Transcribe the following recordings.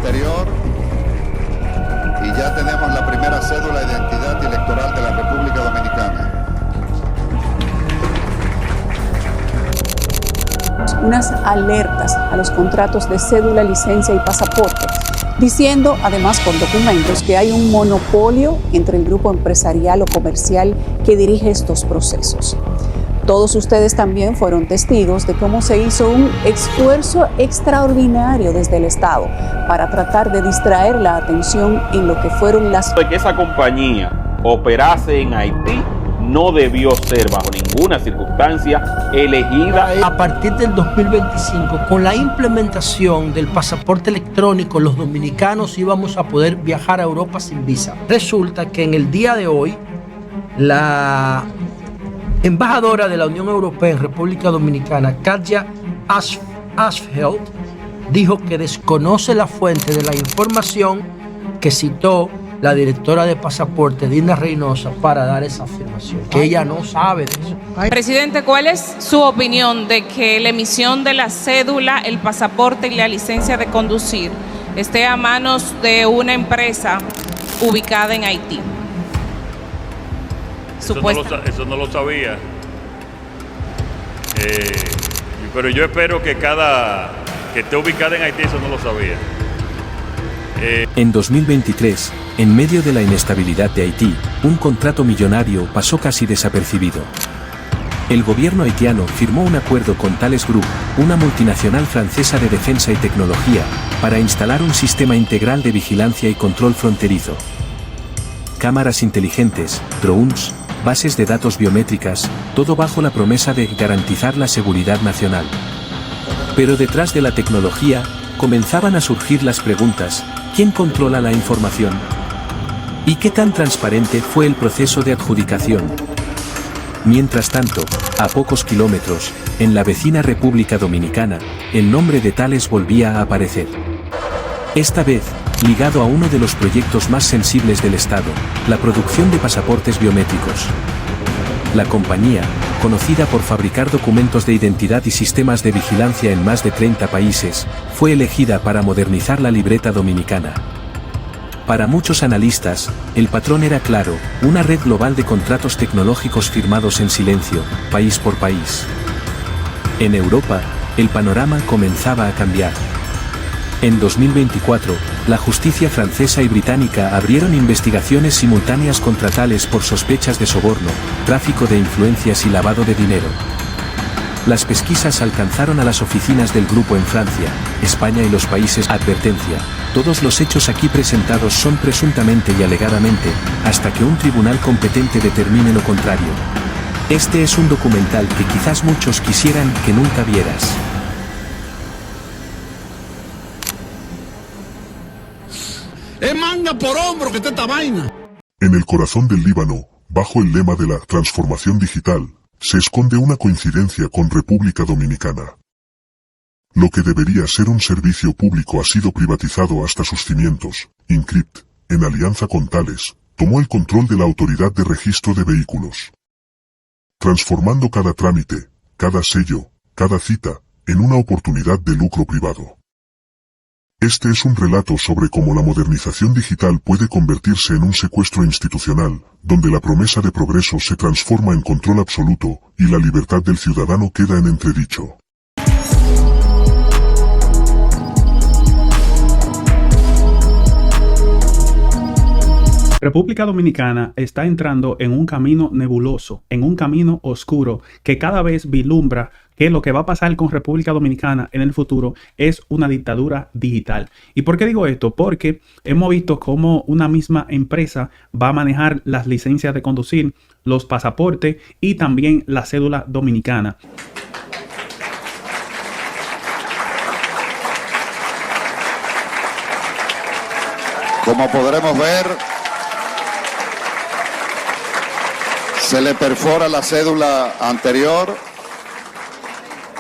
anterior y ya tenemos la primera cédula de identidad y electoral de la República Dominicana. Unas alertas a los contratos de cédula, licencia y pasaporte, diciendo además con documentos que hay un monopolio entre el grupo empresarial o comercial que dirige estos procesos. Todos ustedes también fueron testigos de cómo se hizo un esfuerzo extraordinario desde el Estado para tratar de distraer la atención en lo que fueron las... De que esa compañía operase en Haití no debió ser bajo ninguna circunstancia elegida. A partir del 2025, con la implementación del pasaporte electrónico, los dominicanos íbamos a poder viajar a Europa sin visa. Resulta que en el día de hoy, la embajadora de la Unión Europea en República Dominicana, Katja Asfeld, dijo que desconoce la fuente de la información que citó la directora de pasaporte, Dina Reynosa, para dar esa afirmación, que ella no sabe de eso. Presidente, ¿cuál es su opinión de que la emisión de la cédula, el pasaporte y la licencia de conducir esté a manos de una empresa ubicada en Haití? Eso no lo sabía. Pero yo espero que que esté ubicada en Haití, eso no lo sabía. En 2023, en medio de la inestabilidad de Haití, un contrato millonario pasó casi desapercibido. El gobierno haitiano firmó un acuerdo con Thales Group, una multinacional francesa de defensa y tecnología, para instalar un sistema integral de vigilancia y control fronterizo. Cámaras inteligentes, drones, bases de datos biométricas, todo bajo la promesa de garantizar la seguridad nacional. Pero detrás de la tecnología, comenzaban a surgir las preguntas: ¿quién controla la información? ¿Y qué tan transparente fue el proceso de adjudicación? Mientras tanto, a pocos kilómetros, en la vecina República Dominicana, el nombre de Thales volvía a aparecer. Esta vez, ligado a uno de los proyectos más sensibles del Estado, la producción de pasaportes biométricos. La compañía, conocida por fabricar documentos de identidad y sistemas de vigilancia en más de 30 países, fue elegida para modernizar la libreta dominicana. Para muchos analistas, el patrón era claro: una red global de contratos tecnológicos firmados en silencio, país por país. En Europa, el panorama comenzaba a cambiar. En 2024, la justicia francesa y británica abrieron investigaciones simultáneas contra Thales por sospechas de soborno, tráfico de influencias y lavado de dinero. Las pesquisas alcanzaron a las oficinas del grupo en Francia, España y los países. Advertencia: todos los hechos aquí presentados son presuntamente y alegadamente, hasta que un tribunal competente determine lo contrario. Este es un documental que quizás muchos quisieran que nunca vieras. ¡Es manga por hombro que está esta vaina! En el corazón del Líbano, bajo el lema de la transformación digital, se esconde una coincidencia con República Dominicana. Lo que debería ser un servicio público ha sido privatizado hasta sus cimientos. Incrypt, en alianza con Thales, tomó el control de la Autoridad de Registro de Vehículos, transformando cada trámite, cada sello, cada cita, en una oportunidad de lucro privado. Este es un relato sobre cómo la modernización digital puede convertirse en un secuestro institucional, donde la promesa de progreso se transforma en control absoluto, y la libertad del ciudadano queda en entredicho. República Dominicana está entrando en un camino nebuloso, en un camino oscuro, que cada vez vislumbra que lo que va a pasar con República Dominicana en el futuro es una dictadura digital. ¿Y por qué digo esto? Porque hemos visto cómo una misma empresa va a manejar las licencias de conducir, los pasaportes y también la cédula dominicana. Como podremos ver, se le perfora la cédula anterior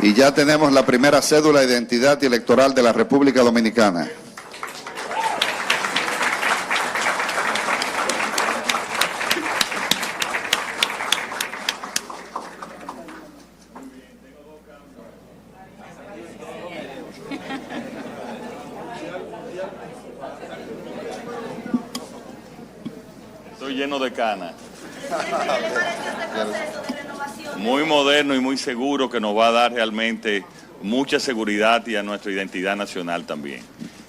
y ya tenemos la primera cédula de identidad y electoral de la República Dominicana. lleno de canas. Muy moderno y muy seguro, que nos va a dar realmente mucha seguridad y a nuestra identidad nacional también.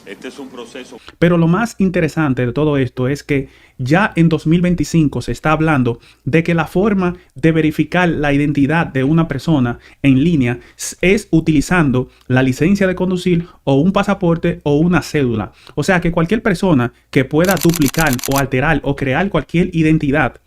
Este es un proceso. Pero lo más interesante de todo esto es que ya en 2025 se está hablando de que la forma de verificar la identidad de una persona en línea es utilizando la licencia de conducir o un pasaporte o una cédula. O sea que cualquier persona que pueda duplicar o alterar o crear cualquier identidad,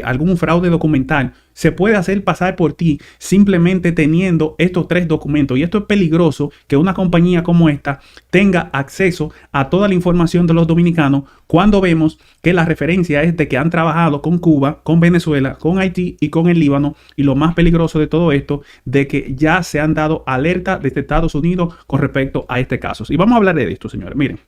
algún fraude documental, se puede hacer pasar por ti simplemente teniendo estos 3 documentos. Y esto es peligroso, que una compañía como esta tenga acceso a toda la información de los dominicanos, cuando vemos que la referencia es de que han trabajado con Cuba, con Venezuela, con Haití y con el Líbano. Y lo más peligroso de todo esto, de que ya se han dado alerta desde Estados Unidos con respecto a este caso. Y vamos a hablar de esto, señores. Miren,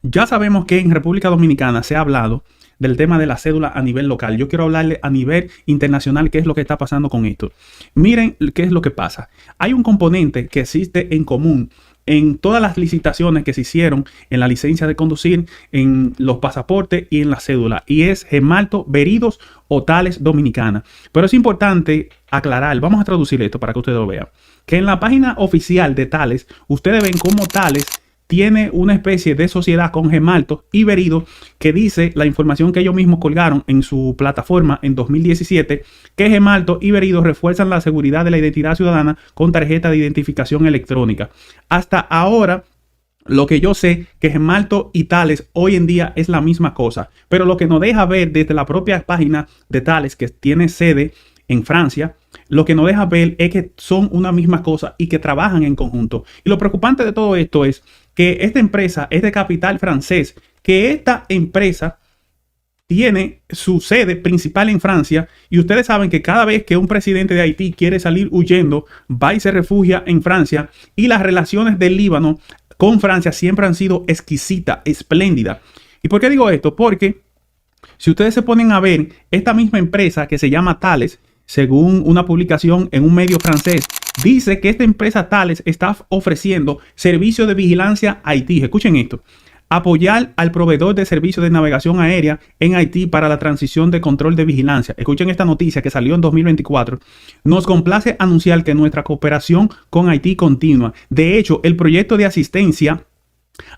ya sabemos que en República Dominicana se ha hablado del tema de la cédula a nivel local. Yo quiero hablarle a nivel internacional qué es lo que está pasando con esto. Miren qué es lo que pasa. Hay un componente que existe en común en todas las licitaciones que se hicieron en la licencia de conducir, en los pasaportes y en la cédula, y es Gemalto, Veridos o Thales Dominicana. Pero es importante aclarar, vamos a traducir esto para que ustedes lo vean, que en la página oficial de Thales, ustedes ven cómo Thales tiene una especie de sociedad con Gemalto y Veridos, que dice la información que ellos mismos colgaron en su plataforma en 2017, que Gemalto y Veridos refuerzan la seguridad de la identidad ciudadana con tarjeta de identificación electrónica. Hasta ahora, lo que yo sé, que Gemalto y Thales hoy en día es la misma cosa, pero lo que nos deja ver desde la propia página de Thales, que tiene sede en Francia, lo que nos deja ver es que son una misma cosa y que trabajan en conjunto. Y lo preocupante de todo esto es que esta empresa es de capital francés, que esta empresa tiene su sede principal en Francia, y ustedes saben que cada vez que un presidente de Haití quiere salir huyendo, va y se refugia en Francia, y las relaciones del Líbano con Francia siempre han sido exquisitas, espléndidas. ¿Y por qué digo esto? Porque si ustedes se ponen a ver, esta misma empresa que se llama Thales, según una publicación en un medio francés, dice que esta empresa Thales está ofreciendo servicios de vigilancia a Haití. Escuchen esto: apoyar al proveedor de servicios de navegación aérea en Haití para la transición de control de vigilancia. Escuchen esta noticia que salió en 2024. Nos complace anunciar que nuestra cooperación con Haití continúa. De hecho, el proyecto de asistencia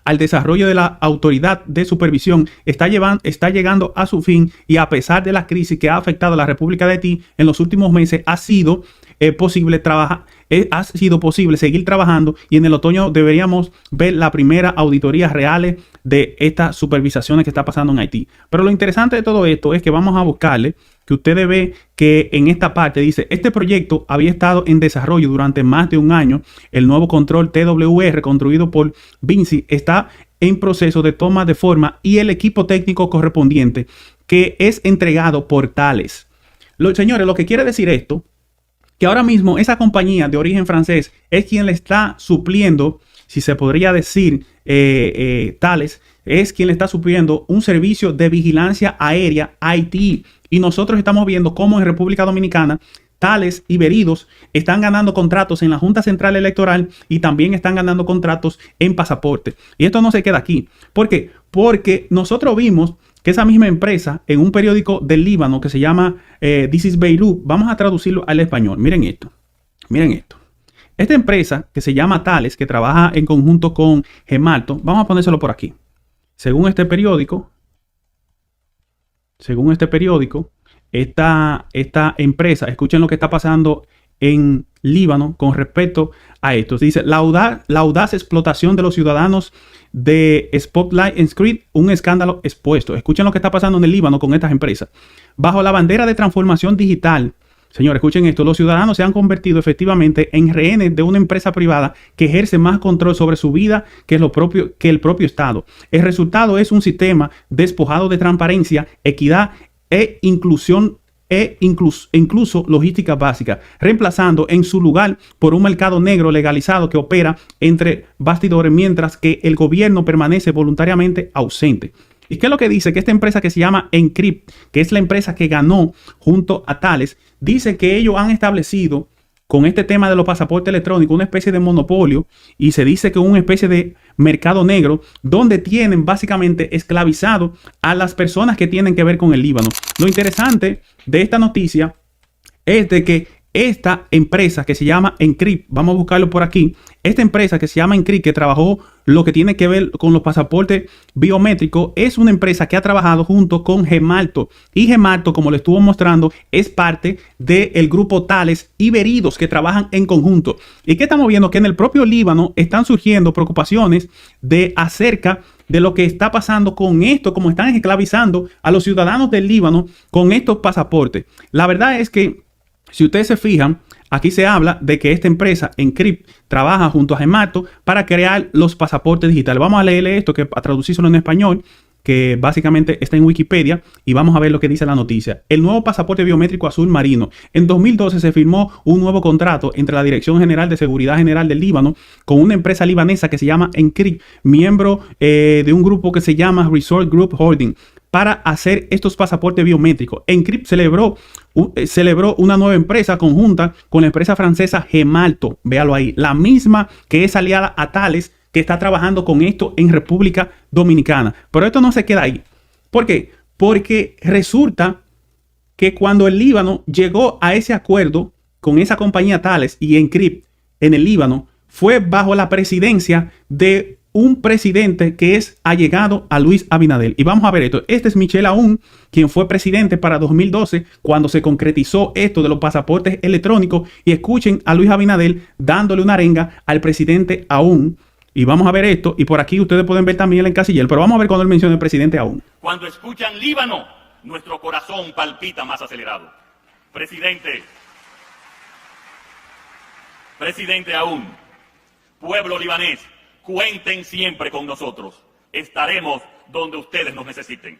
al desarrollo de la autoridad de supervisión está llegando a su fin, y a pesar de la crisis que ha afectado a la República de Haití en los últimos meses, ha sido posible seguir trabajando, y en el otoño deberíamos ver la primera auditoría real de estas supervisaciones que está pasando en Haití. Pero lo interesante de todo esto es que vamos a buscarle, que ustedes ven que en esta parte dice: este proyecto había estado en desarrollo durante más de un año. El nuevo control TWR construido por Vinci está en proceso de toma de forma, y el equipo técnico correspondiente que es entregado por Thales. Señores, lo que quiere decir esto, que ahora mismo esa compañía de origen francés es quien le está supliendo, si se podría decir, Thales es quien le está supliendo un servicio de vigilancia aérea a Haití. Y nosotros estamos viendo cómo en República Dominicana Thales y Veridos están ganando contratos en la Junta Central Electoral, y también están ganando contratos en pasaporte. Y esto no se queda aquí. ¿Por qué? Porque nosotros vimos que esa misma empresa, en un periódico del Líbano que se llama This is Beirut, vamos a traducirlo al español. Miren esto. Miren esto. Esta empresa que se llama Thales, que trabaja en conjunto con Gemalto, vamos a ponérselo por aquí. Según este periódico, esta empresa, escuchen lo que está pasando en Líbano con respecto a esto. Dice: la audaz explotación de los ciudadanos de Spotlight Script, un escándalo expuesto. Escuchen lo que está pasando en el Líbano con estas empresas. Bajo la bandera de transformación digital, señores, escuchen esto: los ciudadanos se han convertido efectivamente en rehenes de una empresa privada que ejerce más control sobre su vida que el propio Estado. El resultado es un sistema despojado de transparencia, equidad e inclusión, incluso logística básica, reemplazando en su lugar por un mercado negro legalizado que opera entre bastidores, mientras que el gobierno permanece voluntariamente ausente. ¿Y qué es lo que dice? Que esta empresa que se llama Encrypt, que es la empresa que ganó junto a Thales, dice que ellos han establecido con este tema de los pasaportes electrónicos una especie de monopolio, y se dice que una especie de mercado negro, donde tienen básicamente esclavizado a las personas que tienen que ver con el Líbano. Lo interesante de esta noticia es de que esta empresa que se llama Encrypt, vamos a buscarlo por aquí, esta empresa que se llama Encrypt, que trabajó lo que tiene que ver con los pasaportes biométricos, es una empresa que ha trabajado junto con Gemalto. Y Gemalto, como le estuvo mostrando, es parte del grupo Thales y Veridos, que trabajan en conjunto. ¿Y qué estamos viendo? Que en el propio Líbano están surgiendo preocupaciones acerca de lo que está pasando con esto, como están esclavizando a los ciudadanos del Líbano con estos pasaportes. La verdad es que, si ustedes se fijan, aquí se habla de que esta empresa Encrypt trabaja junto a Gemalto para crear los pasaportes digitales. Vamos a leerle esto, que a traducírselo en español, que básicamente está en Wikipedia, y vamos a ver lo que dice la noticia. El nuevo pasaporte biométrico azul marino. En 2012 se firmó un nuevo contrato entre la Dirección General de Seguridad General del Líbano con una empresa libanesa que se llama Encrypt, miembro de un grupo que se llama Resort Group Holding, para hacer estos pasaportes biométricos. Encrypt celebró una nueva empresa conjunta con la empresa francesa Gemalto, véalo ahí, la misma que es aliada a Thales, que está trabajando con esto en República Dominicana. Pero esto no se queda ahí. ¿Por qué? Porque resulta que cuando el Líbano llegó a ese acuerdo con esa compañía Thales y Encrypt en el Líbano, fue bajo la presidencia de un presidente que es allegado a Luis Abinadel. Y vamos a ver esto. Este es Michel Aoun, quien fue presidente para 2012, cuando se concretizó esto de los pasaportes electrónicos. Y escuchen a Luis Abinadel dándole una arenga al presidente Aoun. Y vamos a ver esto. Y por aquí ustedes pueden ver también el encasillero. Pero vamos a ver cuando él menciona el presidente Aoun. Cuando escuchan Líbano, nuestro corazón palpita más acelerado. Presidente Aoun, pueblo libanés, cuenten siempre con nosotros. Estaremos donde ustedes nos necesiten.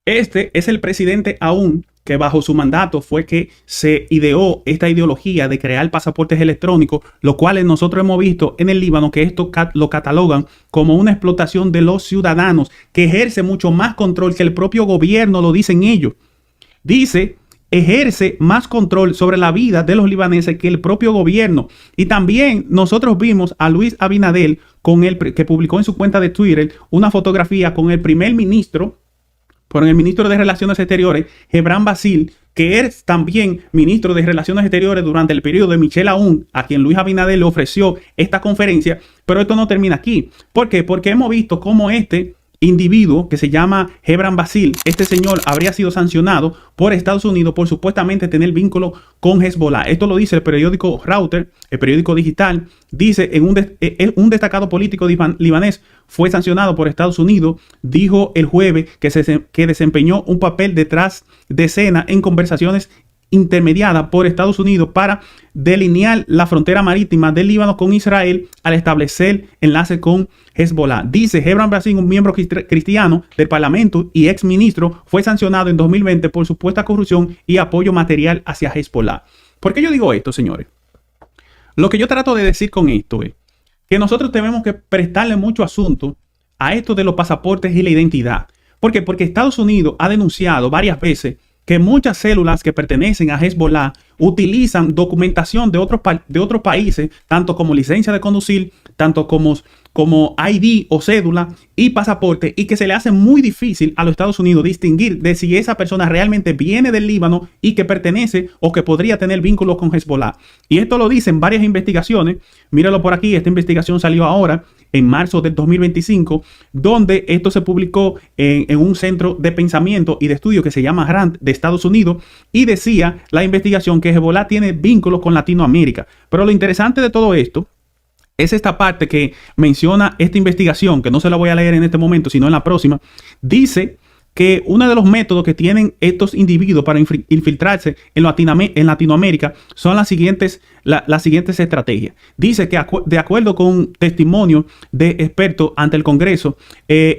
Este es el presidente Aoun, que bajo su mandato fue que se ideó esta ideología de crear pasaportes electrónicos, lo cual nosotros hemos visto en el Líbano que esto lo catalogan como una explotación de los ciudadanos, que ejerce mucho más control que el propio gobierno, lo dicen ellos. Ejerce más control sobre la vida de los libaneses que el propio gobierno. Y también nosotros vimos a Luis Abinadel que publicó en su cuenta de Twitter una fotografía con el primer ministro, con el ministro de Relaciones Exteriores, Gebran Bassil, que es también ministro de Relaciones Exteriores durante el periodo de Michel Aoun, a quien Luis Abinadel le ofreció esta conferencia. Pero esto no termina aquí. ¿Por qué? Porque hemos visto cómo este individuo que se llama Gebran Bassil, este señor habría sido sancionado por Estados Unidos por supuestamente tener vínculo con Hezbollah. Esto lo dice el periódico Reuters, el periódico digital. Dice un destacado político libanés fue sancionado por Estados Unidos, dijo el jueves que desempeñó un papel detrás de escena en conversaciones intermediada por Estados Unidos para delinear la frontera marítima del Líbano con Israel al establecer enlace con Hezbollah. Dice Gebran Bassil, un miembro cristiano del Parlamento y ex ministro, fue sancionado en 2020 por supuesta corrupción y apoyo material hacia Hezbollah. ¿Por qué yo digo esto, señores? Lo que yo trato de decir con esto es que nosotros tenemos que prestarle mucho asunto a esto de los pasaportes y la identidad. ¿Por qué? Porque Estados Unidos ha denunciado varias veces que muchas células que pertenecen a Hezbollah utilizan documentación de otros países, tanto como licencia de conducir, tanto como ID o cédula y pasaporte, y que se le hace muy difícil a los Estados Unidos distinguir de si esa persona realmente viene del Líbano y que pertenece o que podría tener vínculos con Hezbollah. Y esto lo dicen varias investigaciones. Míralo por aquí, esta investigación salió ahora en marzo del 2025, donde esto se publicó en un centro de pensamiento y de estudio que se llama RAND de Estados Unidos, y decía la investigación que Hezbollah tiene vínculos con Latinoamérica. Pero lo interesante de todo esto es esta parte que menciona esta investigación, que no se la voy a leer en este momento, sino en la próxima. Dice que uno de los métodos que tienen estos individuos para infiltrarse en Latinoamérica son las siguientes estrategias. Dice que de acuerdo con testimonio de expertos ante el Congreso,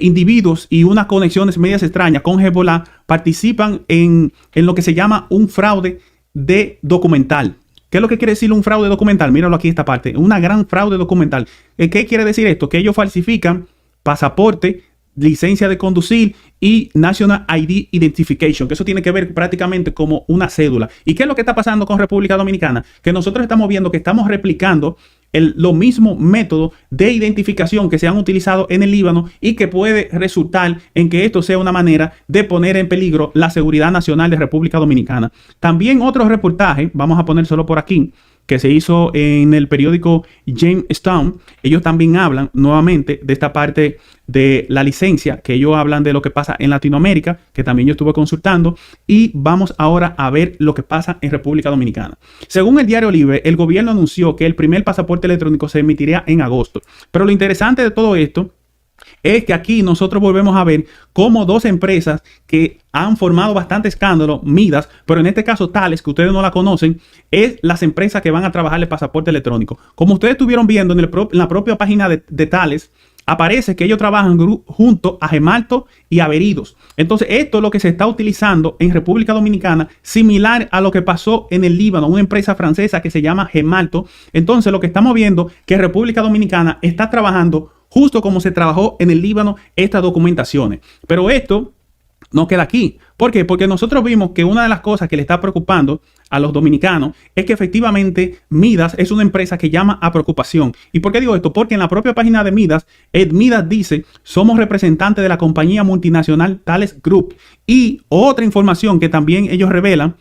individuos y unas conexiones medias extrañas con Hezbollah participan en lo que se llama un fraude de documental. ¿Qué es lo que quiere decir un fraude documental? Míralo aquí esta parte. Una gran fraude documental. ¿Qué quiere decir esto? Que ellos falsifican pasaporte licencia de conducir y National ID Identification, que eso tiene que ver prácticamente como una cédula. ¿Y qué es lo que está pasando con República Dominicana? Que nosotros estamos viendo que estamos replicando los mismos métodos de identificación que se han utilizado en el Líbano y que puede resultar en que esto sea una manera de poner en peligro la seguridad nacional de República Dominicana. También otro reportaje, vamos a poner solo por aquí, que se hizo en el periódico Jamestown. Ellos también hablan nuevamente de esta parte de la licencia, que ellos hablan de lo que pasa en Latinoamérica, que también yo estuve consultando, y vamos ahora a ver lo que pasa en República Dominicana. Según el Diario Libre, el gobierno anunció que el primer pasaporte electrónico se emitiría en agosto, pero lo interesante de todo esto es que aquí nosotros volvemos a ver cómo dos empresas que han formado bastante escándalo, Midas, pero en este caso Thales, que ustedes no la conocen, es las empresas que van a trabajar el pasaporte electrónico. Como ustedes estuvieron viendo en la propia página de Thales, aparece que ellos trabajan junto a Gemalto y a Veridos. Entonces, esto es lo que se está utilizando en República Dominicana, similar a lo que pasó en el Líbano, una empresa francesa que se llama Gemalto. Entonces, lo que estamos viendo es que República Dominicana está trabajando justo como se trabajó en el Líbano estas documentaciones. Pero esto no queda aquí. ¿Por qué? Porque nosotros vimos que una de las cosas que le está preocupando a los dominicanos es que efectivamente Midas es una empresa que llama a preocupación. ¿Y por qué digo esto? Porque en la propia página de Midas, Midas dice, somos representantes de la compañía multinacional Thales Group. Y otra información que también ellos revelan,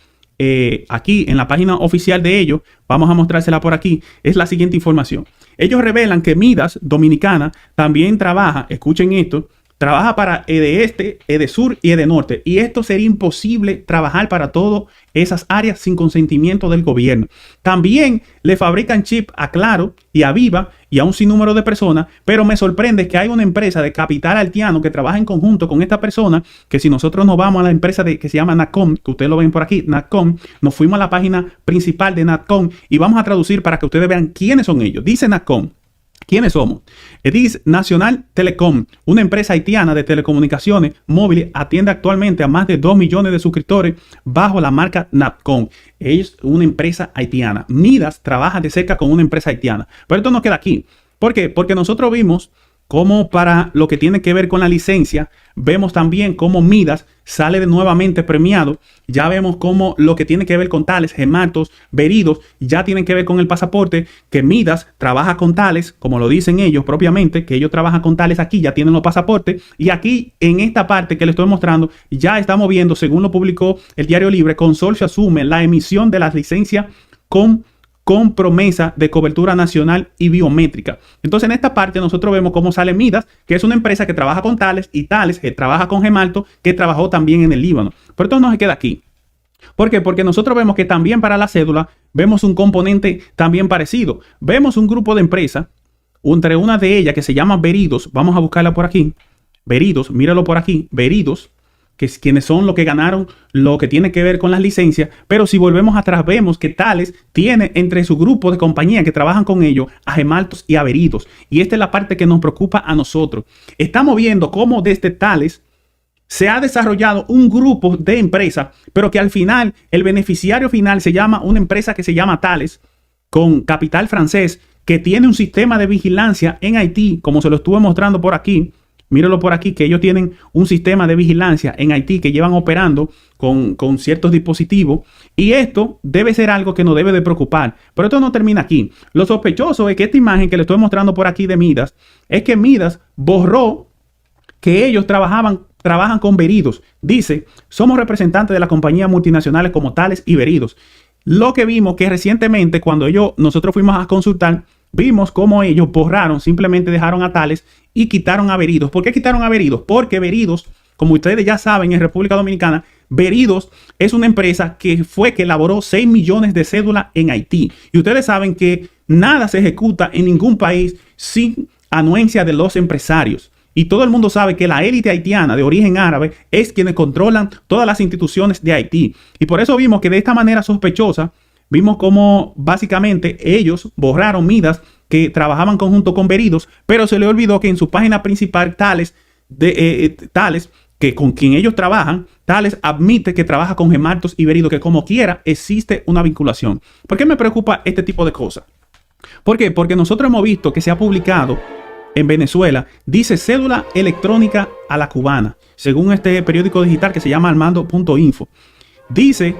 aquí en la página oficial de ellos, vamos a mostrársela por aquí, es la siguiente información. Ellos revelan que Midas Dominicana también trabaja, escuchen esto, trabaja para EDESTE, EDESUR y EDENORTE. Y esto sería imposible trabajar para todas esas áreas sin consentimiento del gobierno. También le fabrican chip a Claro y a Viva y a un sinnúmero de personas. Pero me sorprende que hay una empresa de capital haitiano que trabaja en conjunto con esta persona. Que si nosotros nos vamos a la empresa que se llama NATCOM, que ustedes lo ven por aquí, NATCOM, nos fuimos a la página principal de NATCOM y vamos a traducir para que ustedes vean quiénes son ellos. Dice NATCOM. ¿Quiénes somos? EDIS Nacional Telecom, una empresa haitiana de telecomunicaciones móviles, atiende actualmente a más de 2 millones de suscriptores bajo la marca NATCOM. Es una empresa haitiana. Midas trabaja de cerca con una empresa haitiana. Pero esto no queda aquí. ¿Por qué? Porque nosotros vimos cómo para lo que tiene que ver con la licencia, vemos también cómo Midas sale de nuevamente premiado. Ya vemos cómo lo que tiene que ver con Thales, Gemaltos, Veridos, ya tienen que ver con el pasaporte, que Midas trabaja con Thales, como lo dicen ellos propiamente, que ellos trabajan con Thales aquí, ya tienen los pasaportes. Y aquí, en esta parte que les estoy mostrando, ya estamos viendo, según lo publicó el Diario Libre, Consorcio asume la emisión de las licencias con promesa de cobertura nacional y biométrica. Entonces, en esta parte nosotros vemos cómo sale Midas, que es una empresa que trabaja con Thales, y Thales que trabaja con Gemalto, que trabajó también en el Líbano. Pero esto no se queda aquí. ¿Por qué? Porque nosotros vemos que también para la cédula vemos un componente también parecido. Vemos un grupo de empresas, entre una de ellas que se llama Veridos. Vamos a buscarla por aquí. Veridos, míralo por aquí. Veridos, que es quienes son los que ganaron lo que tiene que ver con las licencias. Pero si volvemos atrás, vemos que Thales tiene entre su grupo de compañías que trabajan con ellos a Gemaltos y a Veridos. Y esta es la parte que nos preocupa a nosotros. Estamos viendo cómo desde Thales se ha desarrollado un grupo de empresas, pero que al final el beneficiario final se llama una empresa que se llama Thales, con capital francés, que tiene un sistema de vigilancia en Haití, como se lo estuve mostrando por aquí. Míralo por aquí, que ellos tienen un sistema de vigilancia en Haití que llevan operando con ciertos dispositivos. Y esto debe ser algo que nos debe de preocupar. Pero esto no termina aquí. Lo sospechoso es que esta imagen que le estoy mostrando por aquí de Midas, es que Midas borró que ellos trabajan con Veridos. Dice, somos representantes de las compañías multinacionales como Thales y Veridos. Lo que vimos que recientemente cuando nosotros fuimos a consultar, vimos cómo ellos borraron, simplemente dejaron a Thales y quitaron a Veridos. ¿Por qué quitaron a Veridos? Porque Veridos, como ustedes ya saben, en República Dominicana, Veridos es una empresa que elaboró 6 millones de cédulas en Haití. Y ustedes saben que nada se ejecuta en ningún país sin anuencia de los empresarios. Y todo el mundo sabe que la élite haitiana de origen árabe es quienes controlan todas las instituciones de Haití. Y por eso vimos que de esta manera sospechosa, vimos cómo básicamente ellos borraron Midas, que trabajaban conjunto con Veridos, pero se le olvidó que en su página principal Thales, que con quien ellos trabajan, Thales admite que trabaja con Gemaltos y Veridos, que como quiera existe una vinculación. ¿Por qué me preocupa este tipo de cosas? ¿Por qué? Porque nosotros hemos visto que se ha publicado en Venezuela, dice cédula electrónica a la cubana, según este periódico digital que se llama Armando.info. Dice,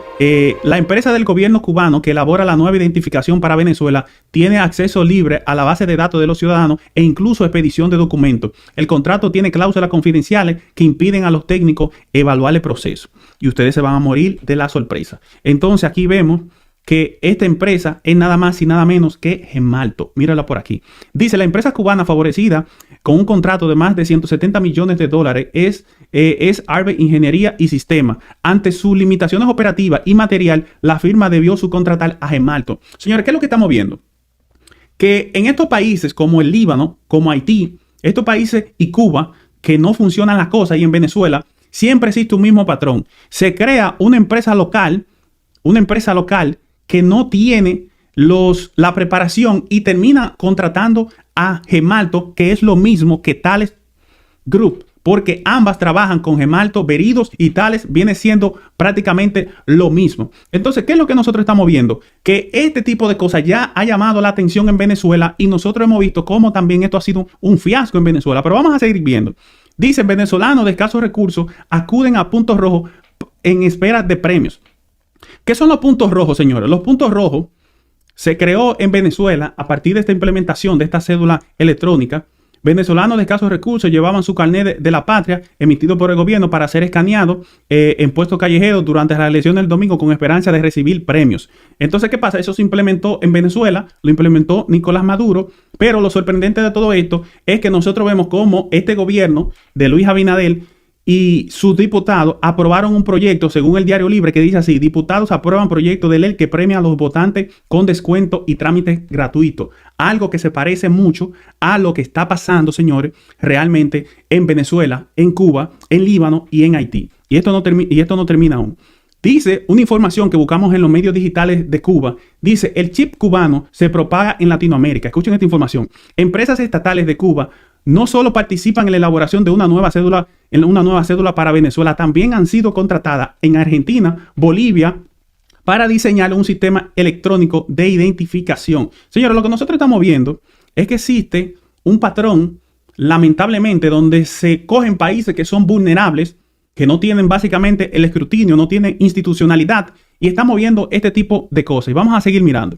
la empresa del gobierno cubano que elabora la nueva identificación para Venezuela tiene acceso libre a la base de datos de los ciudadanos e incluso expedición de documentos. El contrato tiene cláusulas confidenciales que impiden a los técnicos evaluar el proceso. Y ustedes se van a morir de la sorpresa. Entonces aquí vemos que esta empresa es nada más y nada menos que Gemalto. Mírala por aquí. Dice, la empresa cubana favorecida con un contrato de más de 170 millones de dólares es Arbe Ingeniería y Sistema. Ante sus limitaciones operativas y material, la firma debió subcontratar a Gemalto. Señores, ¿qué es lo que estamos viendo? Que en estos países como el Líbano, como Haití, estos países y Cuba, que no funcionan las cosas, y en Venezuela, siempre existe un mismo patrón. Se crea una empresa local que no tiene la preparación y termina contratando a Gemalto, que es lo mismo que Thales Group, porque ambas trabajan con Gemalto, Veridos y Thales viene siendo prácticamente lo mismo. Entonces, ¿qué es lo que nosotros estamos viendo? Que este tipo de cosas ya ha llamado la atención en Venezuela y nosotros hemos visto cómo también esto ha sido un fiasco en Venezuela, pero vamos a seguir viendo. Dicen, venezolanos de escasos recursos acuden a puntos rojos en espera de premios. ¿Qué son los puntos rojos, señores? Los puntos rojos se creó en Venezuela a partir de esta implementación de esta cédula electrónica. Venezolanos de escasos recursos llevaban su carnet de la patria emitido por el gobierno para ser escaneado en puestos callejeros durante la elección del domingo con esperanza de recibir premios. Entonces, ¿qué pasa? Eso se implementó en Venezuela, lo implementó Nicolás Maduro, pero lo sorprendente de todo esto es que nosotros vemos cómo este gobierno de Luis Abinader y sus diputados aprobaron un proyecto, según el Diario Libre, que dice así: diputados aprueban proyecto de ley que premia a los votantes con descuento y trámites gratuitos. Algo que se parece mucho a lo que está pasando, señores, realmente en Venezuela, en Cuba, en Líbano y en Haití. Y esto no termina aún. Dice una información que buscamos en los medios digitales de Cuba. Dice, el chip cubano se propaga en Latinoamérica. Escuchen esta información. Empresas estatales de Cuba no solo participan en la elaboración de una nueva cédula para Venezuela, también han sido contratadas en Argentina, Bolivia, para diseñar un sistema electrónico de identificación. Señores, lo que nosotros estamos viendo es que existe un patrón, lamentablemente, donde se cogen países que son vulnerables, que no tienen básicamente el escrutinio, no tienen institucionalidad, y estamos viendo este tipo de cosas. Y vamos a seguir mirando.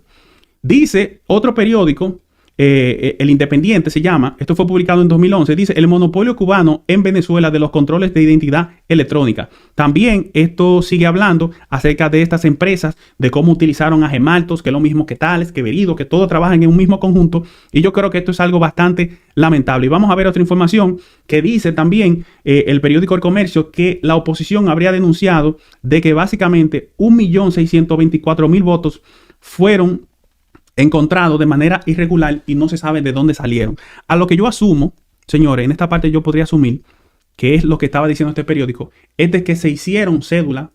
Dice otro periódico, El Independiente se llama, esto fue publicado en 2011, dice, el monopolio cubano en Venezuela de los controles de identidad electrónica. También esto sigue hablando acerca de estas empresas, de cómo utilizaron a Gemaltos, que es lo mismo que Thales, que Verido, que todos trabajan en un mismo conjunto, y yo creo que esto es algo bastante lamentable. Y vamos a ver otra información que dice también el periódico El Comercio, que la oposición habría denunciado de que básicamente 1.624.000 votos fueron encontrado de manera irregular y no se sabe de dónde salieron. A lo que yo asumo, señores, en esta parte yo podría asumir que es lo que estaba diciendo este periódico, es de que se hicieron cédula,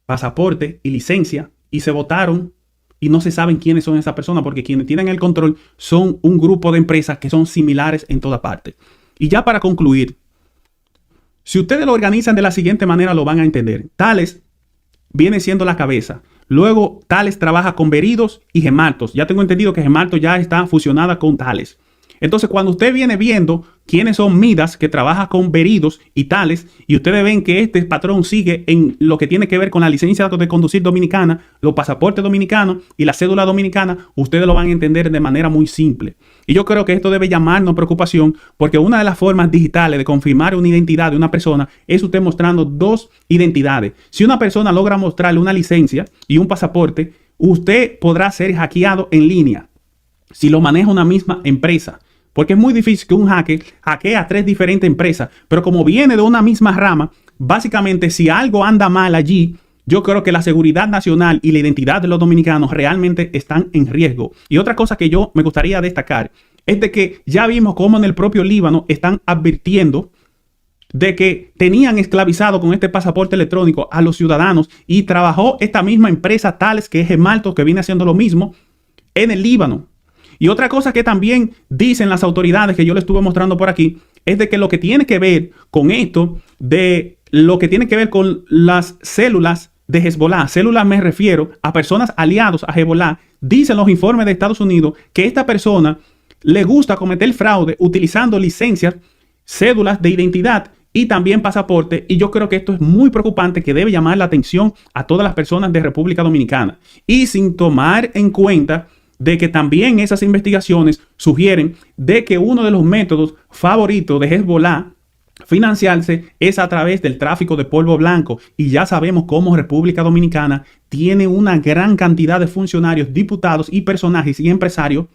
pasaporte y licencia y se votaron y no se saben quiénes son esas personas, porque quienes tienen el control son un grupo de empresas que son similares en toda parte. Y ya para concluir, si ustedes lo organizan de la siguiente manera lo van a entender. Thales viene siendo la cabeza. Luego Thales trabaja con Veridos y Gemaltos. Ya tengo entendido que Gemaltos ya está fusionada con Thales. Entonces, cuando usted viene viendo quiénes son Midas, que trabaja con Veridos y Thales, y ustedes ven que este patrón sigue en lo que tiene que ver con la licencia de conducir dominicana, los pasaportes dominicanos y la cédula dominicana, ustedes lo van a entender de manera muy simple. Y yo creo que esto debe llamarnos preocupación, porque una de las formas digitales de confirmar una identidad de una persona es usted mostrando dos identidades. Si una persona logra mostrarle una licencia y un pasaporte, usted podrá ser hackeado en línea si lo maneja una misma empresa. Porque es muy difícil que un hacker hackee a 3 diferentes empresas. Pero como viene de una misma rama, básicamente si algo anda mal allí, yo creo que la seguridad nacional y la identidad de los dominicanos realmente están en riesgo. Y otra cosa que yo me gustaría destacar es de que ya vimos cómo en el propio Líbano están advirtiendo de que tenían esclavizado con este pasaporte electrónico a los ciudadanos, y trabajó esta misma empresa Thales, que es Gemalto, que viene haciendo lo mismo en el Líbano. Y otra cosa que también dicen las autoridades, que yo les estuve mostrando por aquí, es de que lo que tiene que ver con esto, de lo que tiene que ver con las células de Hezbollah, células me refiero a personas aliados a Hezbollah, dicen los informes de Estados Unidos que esta persona le gusta cometer fraude utilizando licencias, cédulas de identidad y también pasaporte, y yo creo que esto es muy preocupante, que debe llamar la atención a todas las personas de República Dominicana, y sin tomar en cuenta de que también esas investigaciones sugieren de que uno de los métodos favoritos de Hezbollah financiarse es a través del tráfico de polvo blanco, y ya sabemos cómo República Dominicana tiene una gran cantidad de funcionarios, diputados y personajes y empresarios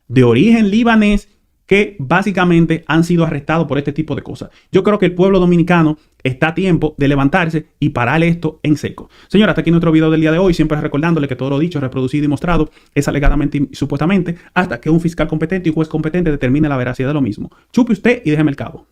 de origen libanés que básicamente han sido arrestados por este tipo de cosas. Yo creo que el pueblo dominicano está a tiempo de levantarse y parar esto en seco. Señora, hasta aquí nuestro video del día de hoy, siempre recordándole que todo lo dicho, reproducido y mostrado es alegadamente y supuestamente hasta que un fiscal competente y juez competente determine la veracidad de lo mismo. Chupe usted y déjeme el cabo.